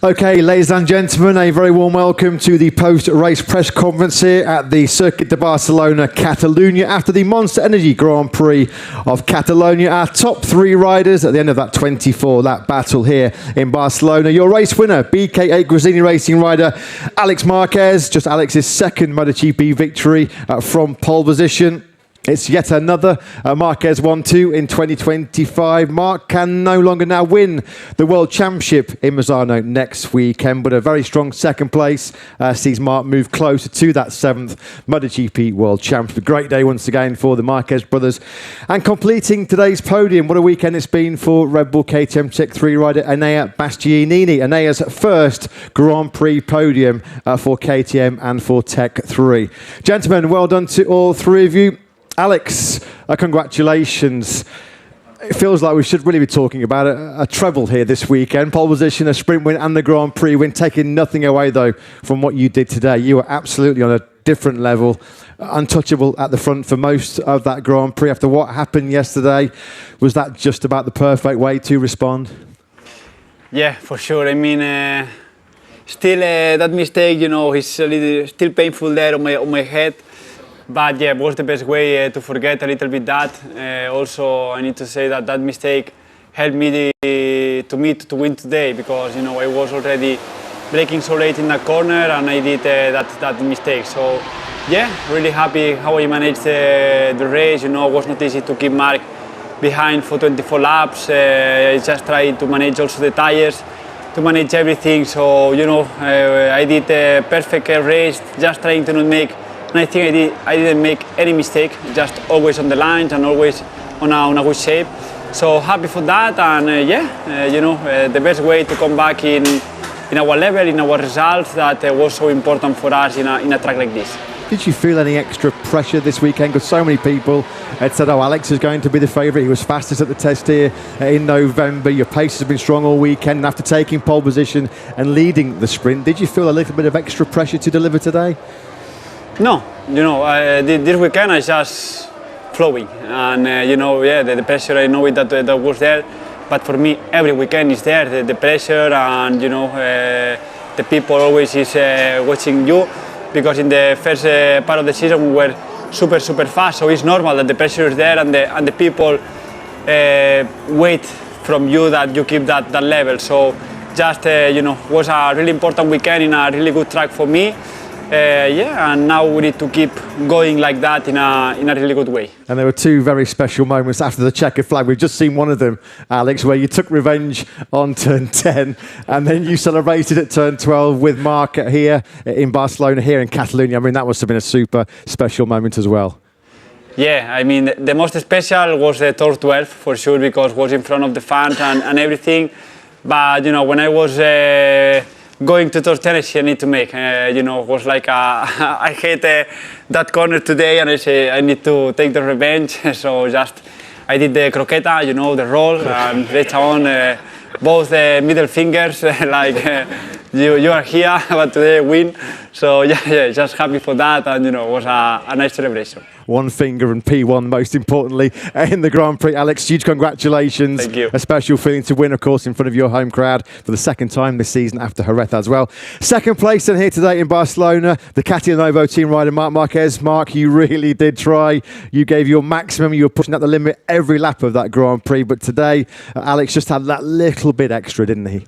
Okay, ladies and gentlemen, a very warm welcome to the post-race press conference here at the Circuit de Barcelona-Catalunya after the Monster Energy Grand Prix of Catalonia. Our top three riders at the end of that 24-lap battle here in Barcelona. Your race winner, BK8 Gresini Racing rider Alex Marquez, just Alex's second Motogp victory from pole position. It's yet another Marquez 1-2 in 2025. Marc can no longer now win the World Championship in Misano next weekend, but a very strong second place sees Marc move closer to that seventh Motogp World Championship. A great day once again for the Marquez brothers. And completing today's podium, what a weekend it's been for Red Bull KTM Tech 3 rider Enea Bastianini. Enea's first Grand Prix podium for KTM and for Tech 3. Gentlemen, well done to all three of you. Alex, congratulations. It feels like we should really be talking about a treble here this weekend. Pole position, a sprint win and the Grand Prix win, taking nothing away though from what you did today. You were absolutely on a different level, untouchable at the front for most of that Grand Prix. After what happened yesterday, was that just about the perfect way to respond? Yeah, for sure. I mean, still that mistake, you know, is a little still painful there on my head. But yeah, it was the best way to forget a little bit that. Also, I need to say that that mistake helped me to win today because, you know, I was already braking so late in that corner and I did that mistake. So yeah, really happy how I managed the race. You know, it was not easy to keep Marc behind for 24 laps. I just tried to manage also the tires, to manage everything. So, you know, I did a perfect race, just trying to not make. And I think I didn't make any mistake, just always on the lines and always on a good shape. So happy for that, and you know, the best way to come back in our level, in our results, that was so important for us in a track like this. Did you feel any extra pressure this weekend? Because so many people had said, oh, Alex is going to be the favourite. He was fastest at the test here in November. Your pace has been strong all weekend. And after taking pole position and leading the sprint, did you feel a little bit of extra pressure to deliver today? No, you know, this weekend I just flowing, and you know, yeah, the pressure, I know that was there, but for me every weekend is there, the pressure, and you know, the people always is watching you, because in the first part of the season we were super fast, so it's normal that the pressure is there, and the people wait from you that you keep that level. So just you know, was a really important weekend in a really good track for me. Yeah, and now we need to keep going like that in a really good way. And there were two very special moments after the checkered flag. We've just seen one of them, Alex, where you took revenge on turn 10 and then you celebrated at turn 12 with Marc here in Barcelona, here in Catalonia. I mean, that must have been a super special moment as well. Yeah, I mean, the most special was the turn 12 for sure, because it was in front of the fans and everything. But, you know, when I was going to turn 10, I need to make, you know, was like I hate that corner today, and I say I need to take the revenge. So just I did the croqueta, you know, the roll, and reach on both middle fingers, like you are here, but today I win. So yeah, just happy for that, and you know, it was a nice celebration. One finger and P1 most importantly in the Grand Prix. Alex, huge congratulations. Thank you. A special feeling to win, of course, in front of your home crowd for the second time this season after Jerez as well. Second place in here today in Barcelona, the Catilinovo team rider Marc Marquez. Marc, you really did try. You gave your maximum. You were pushing at the limit every lap of that Grand Prix. But today, Alex just had that little bit extra, didn't he?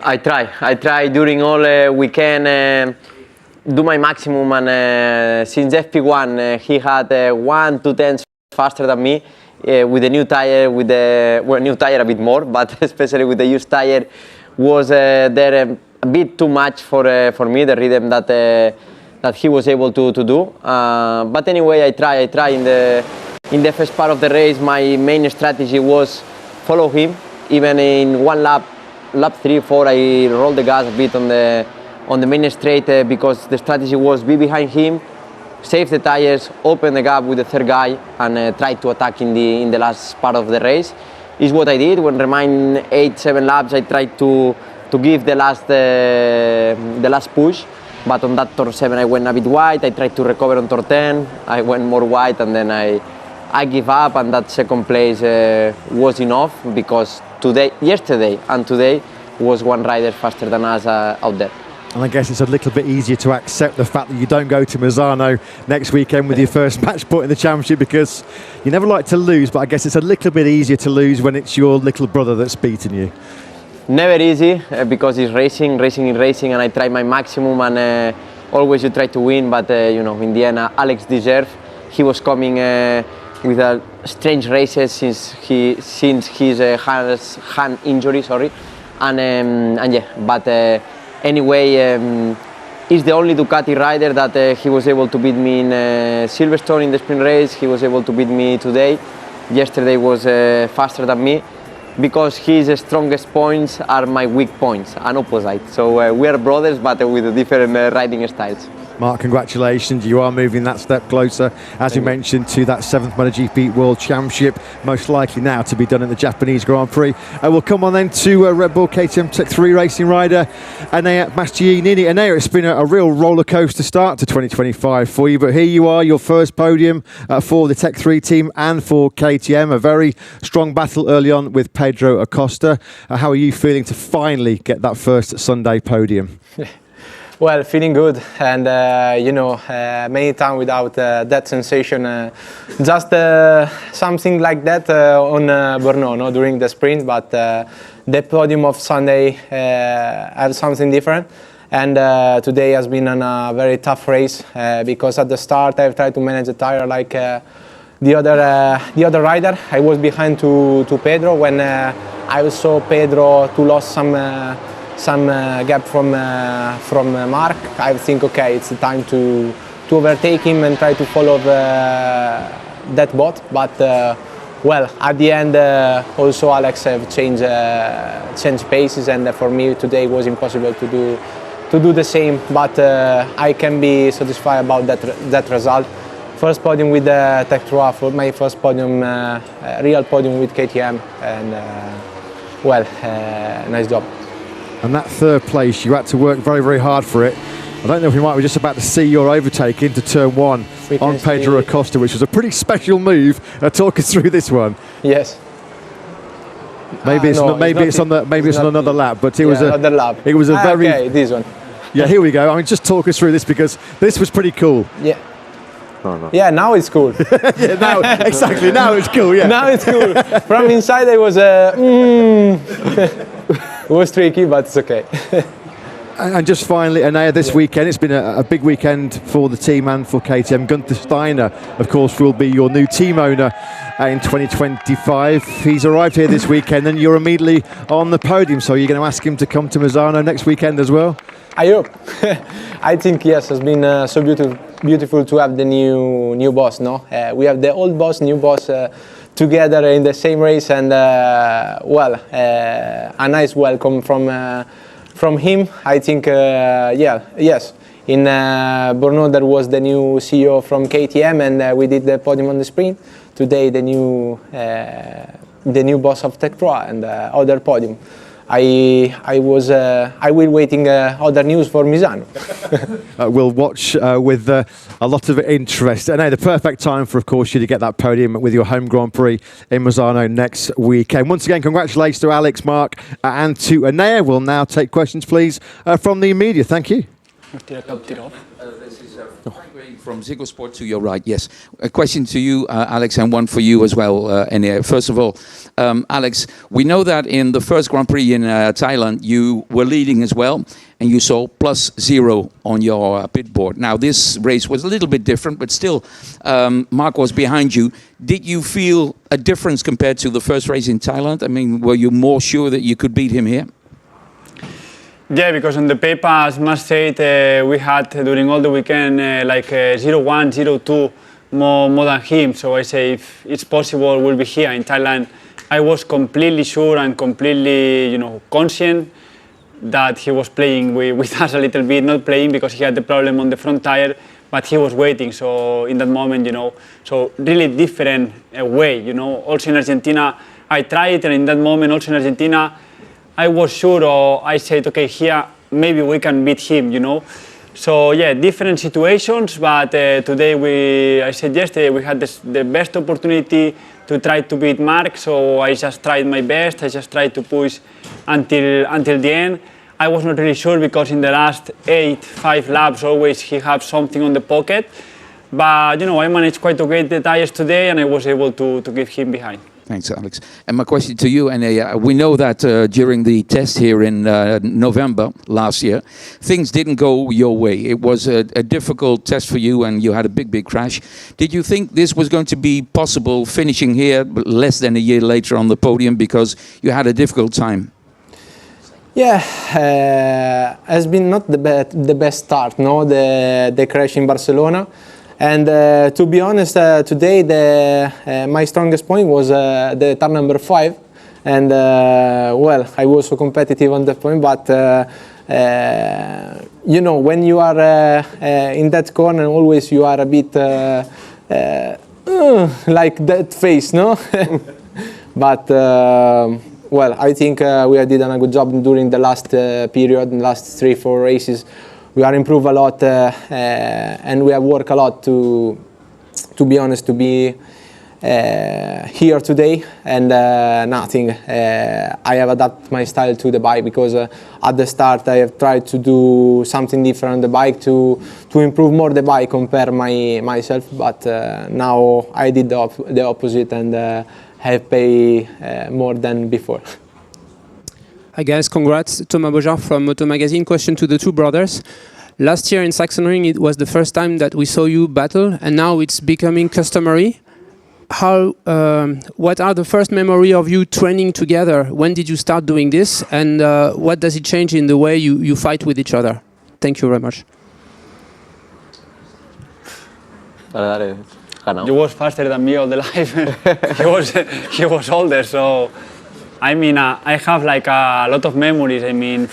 I try during all weekend. Do my maximum, and since FP1 he had 1-2 tenths faster than me with the new tire, new tire a bit more, but especially with the used tire was there a bit too much for me, the rhythm that he was able to do. But anyway, I try in the first part of the race. My main strategy was follow him. Even in one lap 3-4, I rolled the gas a bit on the main straight because the strategy was be behind him, save the tires, open the gap with the third guy, and try to attack in the last part of the race. Is what I did. When remain 8-7 laps, I tried to give the last push, but on that turn 7 I went a bit wide. I tried to recover on turn 10. I went more wide, and then I give up, and that second place was enough because yesterday and today was one rider faster than us out there. And I guess it's a little bit easier to accept the fact that you don't go to Misano next weekend with your first match point in the championship, because you never like to lose, but I guess it's a little bit easier to lose when it's your little brother that's beating you. Never easy, because it's racing, and I try my maximum, and always you try to win, but you know, in the end, Alex deserved. He was coming with a strange races since his hand injury, sorry, and yeah, but. Anyway, he's the only Ducati rider that he was able to beat me in Silverstone in the sprint race. He was able to beat me today. Yesterday was faster than me, because his strongest points are my weak points, and opposite. So we are brothers, but with different riding styles. Mark, congratulations. You are moving that step closer, as you mentioned, to that 7th Motogp World Championship, most likely now to be done in the Japanese Grand Prix. We'll come on then to Red Bull KTM Tech 3 racing rider, Enea Bastianini. Enea, it's been a real roller coaster start to 2025 for you, but here you are, your first podium for the Tech 3 team and for KTM. A very strong battle early on with Pedro Acosta. How are you feeling to finally get that first Sunday podium? Well, feeling good, and you know, many times without that sensation, just something like that on Brno, no, during the sprint, but the podium of Sunday have something different, and today has been a very tough race, because at the start I've tried to manage the tire like the other rider. I was behind to Pedro when I saw Pedro to lost some gap from Marc. I think, okay, it's the time to overtake him and try to follow that bot. But well, at the end, also Alex have changed paces, and for me today was impossible to do the same. But I can be satisfied about that result. First podium with Tech 3, for my first podium, real podium with KTM, and well, nice job. And that third place, you had to work very, very hard for it. I don't know if we might be just about to see your overtake into turn 1 on Pedro Acosta, which was a pretty special move. Talk us through this one. Yes. Maybe it's on another lap, but it was another lap. It was a very okay, this one. Yeah, here we go. I mean, just talk us through this, because this was pretty cool. Yeah. No. Yeah, now it's cool. Yeah, now exactly. Now it's cool. Yeah. Now it's cool. From inside, it was it was tricky, but it's okay. And just finally, Enea, this weekend, it's been a big weekend for the team and for KTM. Gunther Steiner, of course, will be your new team owner in 2025. He's arrived here this weekend, and you're immediately on the podium. So you're going to ask him to come to Misano next weekend as well? I hope. I think, yes, it's been so beautiful to have the new boss. No, we have the old boss, new boss together in the same race, and well, a nice welcome from him. I think, yes. In Brno there was the new CEO from KTM, and we did the podium on the sprint. Today the new boss of Tech 3 and other podium. I will waiting other news for Misano. We'll watch with a lot of interest. And the perfect time for, of course, you to get that podium with your home Grand Prix in Misano next weekend. Once again, congratulations to Alex, Marc, and to Enea. We'll now take questions, please, from the media. Thank you. This is from Ziggo Sport to your right. Yes. A question to you, Alex, and one for you as well, Enea. First of all, Alex, we know that in the first Grand Prix in Thailand, you were leading as well, and you saw +0 on your pit board. Now, this race was a little bit different, but still, Marc was behind you. Did you feel a difference compared to the first race in Thailand? I mean, were you more sure that you could beat him here? Yeah, because on the paper, as Marc said, we had during all the weekend like 0-1, 0-2 more than him. So I say, if it's possible, we'll be here in Thailand. I was completely sure and completely, conscient that he was playing with us a little bit, not playing because he had the problem on the front tire, but he was waiting. So in that moment, so really different way, Also in Argentina, I tried, and in that moment, also in Argentina, I was sure, or I said, okay, here maybe we can beat him, So yeah, different situations, but today I said yesterday, we had the best opportunity to try to beat Marc, so I just tried my best, I just tried to push until the end. I was not really sure because in the last 5 laps always he had something on the pocket, but you know, I managed quite to get the tires today and I was able to give him behind. Thanks, Alex. And my question to you, Enea, we know that during the test here in November last year, things didn't go your way. It was a difficult test for you and you had a big crash. Did you think this was going to be possible finishing here less than a year later on the podium because you had a difficult time? Yeah, has been not the best start, no, the crash in Barcelona. And to be honest, today my strongest point was the turn number 5, and well, I was so competitive on that point. But you know, when you are in that corner, always you are a bit like that face, no? But well, I think we did a good job during the last period, the last 3-4 races. We are improved a lot and we have worked a lot to be honest, to be here today. And nothing. I have adapted my style to the bike because at the start I have tried to do something different on the bike to improve more the bike, compare myself. But now I did the opposite and have paid more than before. Hi guys, congrats. Thomas Bojar from Moto Magazine. Question to the two brothers. Last year in Sachsenring it was the first time that we saw you battle, and now it's becoming customary. What are the first memory of you training together? When did you start doing this, and what does it change in the way you fight with each other? Thank you very much. You was faster than me all the life. he was older, so I mean, I have like a lot of memories. I mean,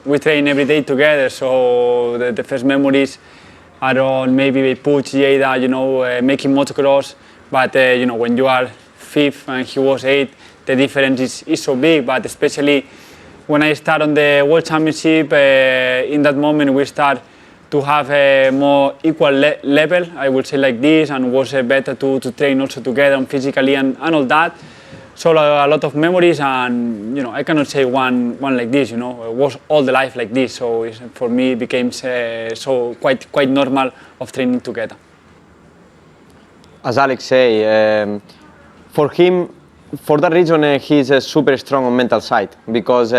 we train every day together, so the first memories are on maybe we push Jada, you know, making motocross. But you know, when you are 5th and he was 8th, the difference is so big. But especially when I start on the World Championship, in that moment we start to have a more equal level, I would say like this, and was better to train also together and physically and all that. So a lot of memories, and you know, I cannot say one like this. You know, it was all the life like this. So for me, it became so quite normal of training together. As Alex say, for him, for that reason, he's super strong on mental side because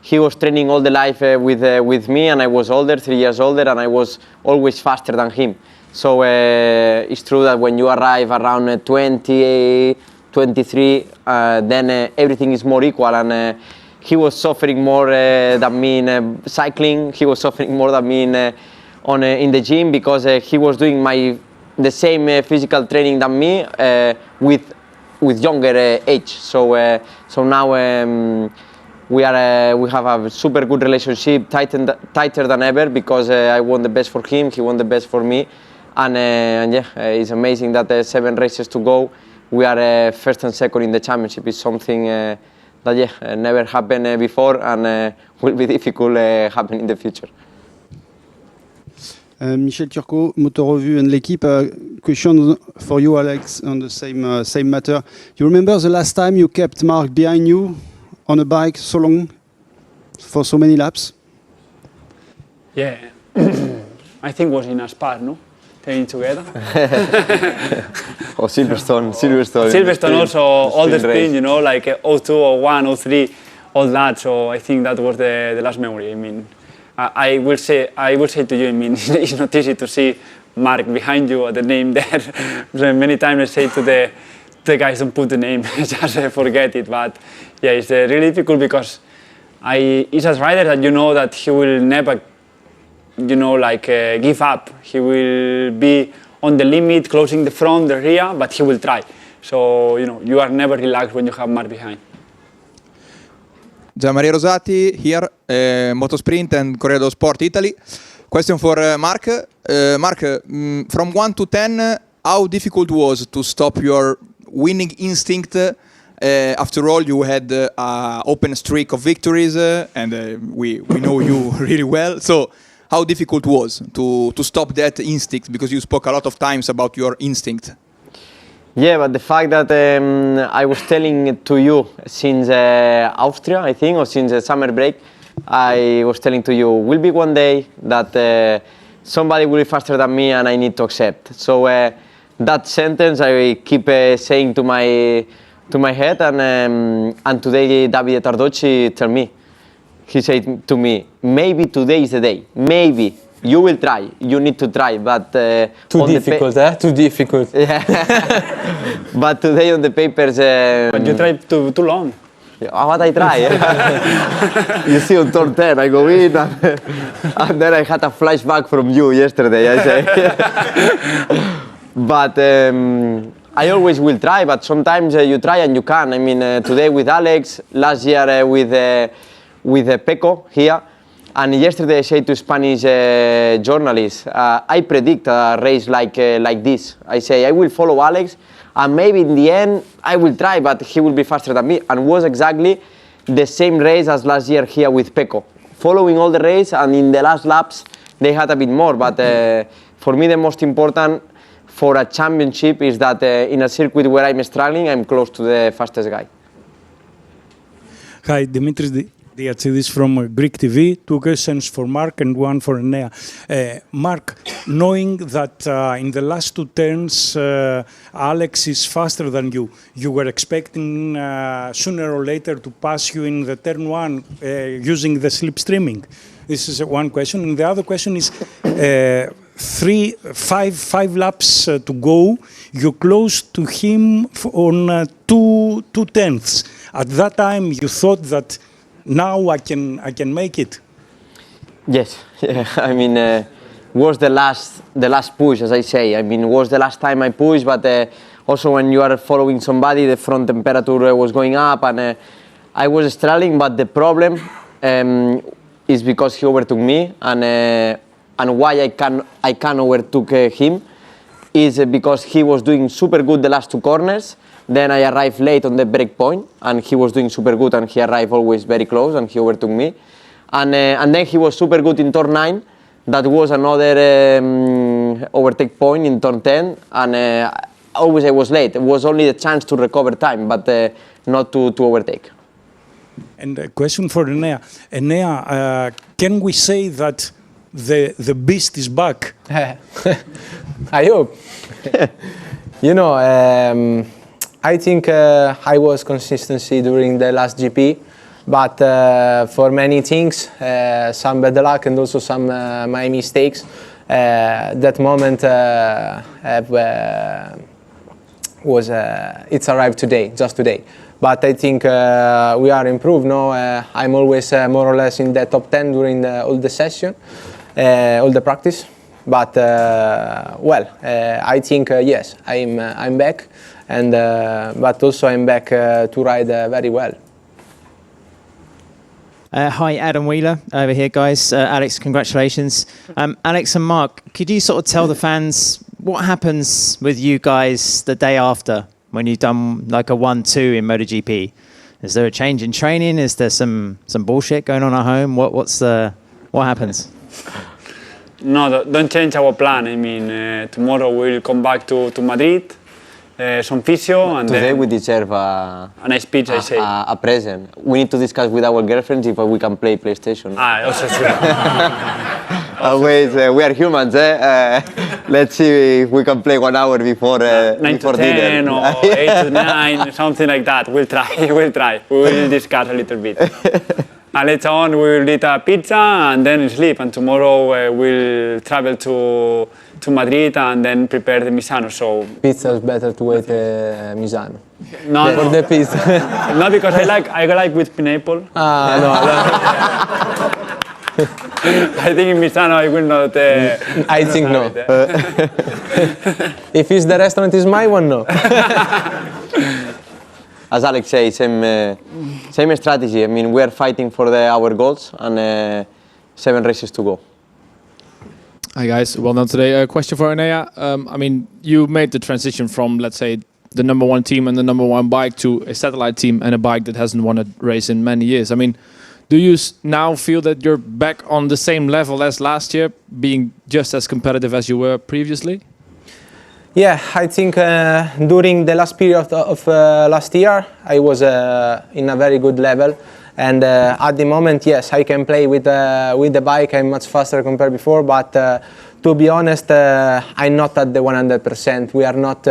he was training all the life with me, and I was older, 3 years older, and I was always faster than him. So it's true that when you arrive around 20. 23, then everything is more equal, and he was suffering more than me in cycling. He was suffering more than me in the gym because he was doing the same physical training than me with younger age. So now we have a super good relationship, tighter than ever, because I want the best for him, he wants the best for me, and yeah, it's amazing that 7 races to go. We are first and second in the championship. It's something that never happened before, and will be difficult happen in the future. Michel Turcot, Motor Revue and l'équipe. Question for you, Alex, on the same matter. You remember the last time you kept Marc behind you on a bike so long, for so many laps? Yeah, I think it was in Aspar, no? Training together. Or Silverstone also, all the sprint, you know, like 02, 01, 03, all that. So I think that was the last memory. I mean, I will say to you, I mean, it's not easy to see Marc behind you or the name there. So many times I say to the guys, don't put the name, just forget it. But yeah, it's really difficult because he's a rider that you know that he will never, you know, like give up. He will be on the limit, closing the front, the rear, but he will try. So, you know, you are never relaxed when you have Marc behind. Gianmaria Rosati here, Motosprint and Corriere dello Sport Italy. Question for Marc. Marc, from 1 to 10, how difficult was to stop your winning instinct? After all, you had an open streak of victories, and we know you really well. So, how difficult was to stop that instinct, because you spoke a lot of times about your instinct. Yeah, but the fact that I was telling it to you since Austria, I think, or since the summer break, I was telling to you, will be one day that somebody will be faster than me and I need to accept. So that sentence I keep saying to my head, and today Davide Tardocci tell me, he said to me, maybe today is the day, maybe. You will try, you need to try, but... Too difficult, Too difficult. Yeah. But today on the papers... But you tried too long. What I try? You see on turn 10, I go in, and then I had a flashback from you yesterday, I say. But I always will try, but sometimes you try and you can. I mean, today with Alex, last year with Peco here, and yesterday I said to Spanish journalists, I predict a race like this. I say I will follow Alex, and maybe in the end I will try, but he will be faster than me. And was exactly the same race as last year here with Peco. Following all the race, and in the last laps they had a bit more, but for me the most important for a championship is that in a circuit where I'm struggling, I'm close to the fastest guy. Hi, Dimitris Diatsidis from Greek TV. 2 questions for Marc and 1 for Enea. Marc, knowing that in the last 2 turns Alex is faster than you were expecting sooner or later to pass you in the turn 1 using the slipstreaming? This is one question. And the other question is, 5 laps to go, you close to him on 2 tenths. At that time, you thought that now I can make it. Yes, yeah. I mean, was the last push, as I say. I mean, was the last time I pushed, but also when you are following somebody, the front temperature was going up, and I was struggling. But the problem is because he overtook me, and why I can overtook him is because he was doing super good the last 2 corners. Then I arrived late on the break point, and he was doing super good, and he arrived always very close, and he overtook me. And then he was super good in turn 9. That was another overtake point in turn 10, and always I was late. It was only the chance to recover time, but not to overtake. And a question for Enea. Enea, can we say that the beast is back? I hope. You know, I think I was consistency during the last GP, but for many things, some bad luck and also some my mistakes, that moment it's arrived today, just today. But I think we are improved now. I'm always more or less in the top 10 during all the session, all the practice. But I think yes, I'm back, and but also I'm back to ride very well. Hi, Adam Wheeler over here, guys. Alex, congratulations. Alex and Marc, could you sort of tell the fans what happens with you guys the day after when you've done like a 1-2 in MotoGP? Is there a change in training? Is there some bullshit going on at home? What happens? No, don't change our plan. I mean, tomorrow we'll come back to Madrid, some physio, and today then we deserve a nice pitch, I say. A present. We need to discuss with our girlfriends if we can play PlayStation. Also true. Always, we are humans, eh? Let's see if we can play 1 hour before 9 before to 10 dinner. or 8 to 9, something like that. We'll try. We will discuss a little bit. And later on, we will eat a pizza and then sleep. And tomorrow we'll travel to Madrid and then prepare the Misano. So Pizza is better to wait Misano. No, for the pizza. Not because I like with pineapple. No. I think in Misano I will not. I think no. If it's the restaurant is my one, no. As Alex says, same strategy. I mean, we are fighting for our goals, and 7 races to go. Hi guys, well done today. A question for Enea. I mean, you made the transition from, let's say, the number 1 team and the number 1 bike to a satellite team and a bike that hasn't won a race in many years. I mean, Do you now feel that you're back on the same level as last year, being just as competitive as you were previously? Yeah, I think during the last period of last year, I was in a very good level. And at the moment, yes, I can play with the bike. I'm much faster compared before, but to be honest, I'm not at the 100%. We are not.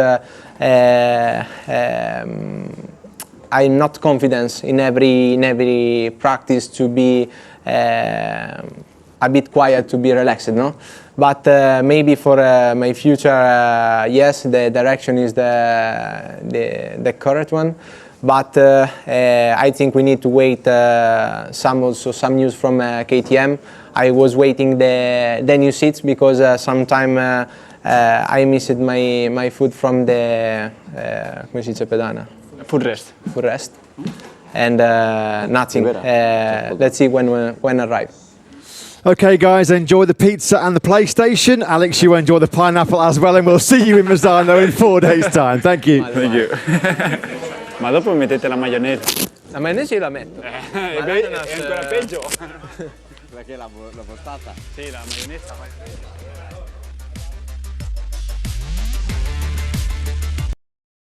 I'm not confident in every practice to be a bit quiet, to be relaxed, no? But maybe for my future, yes, the direction is the correct one. But I think we need to wait some news from KTM. I was waiting the new seats because sometime I missed my foot from the come si dice pedana? Foot rest. And nothing. Let's see when arrive. Okay, guys, enjoy the pizza and the PlayStation. Alex, you enjoy the pineapple as well, and we'll see you in Misano in 4 days' time. Thank you. Thank you. Ma dopo mettete la maionese. La maionese io la metto. È ancora peggio. Perché l'ho portata? Sì, la maionese.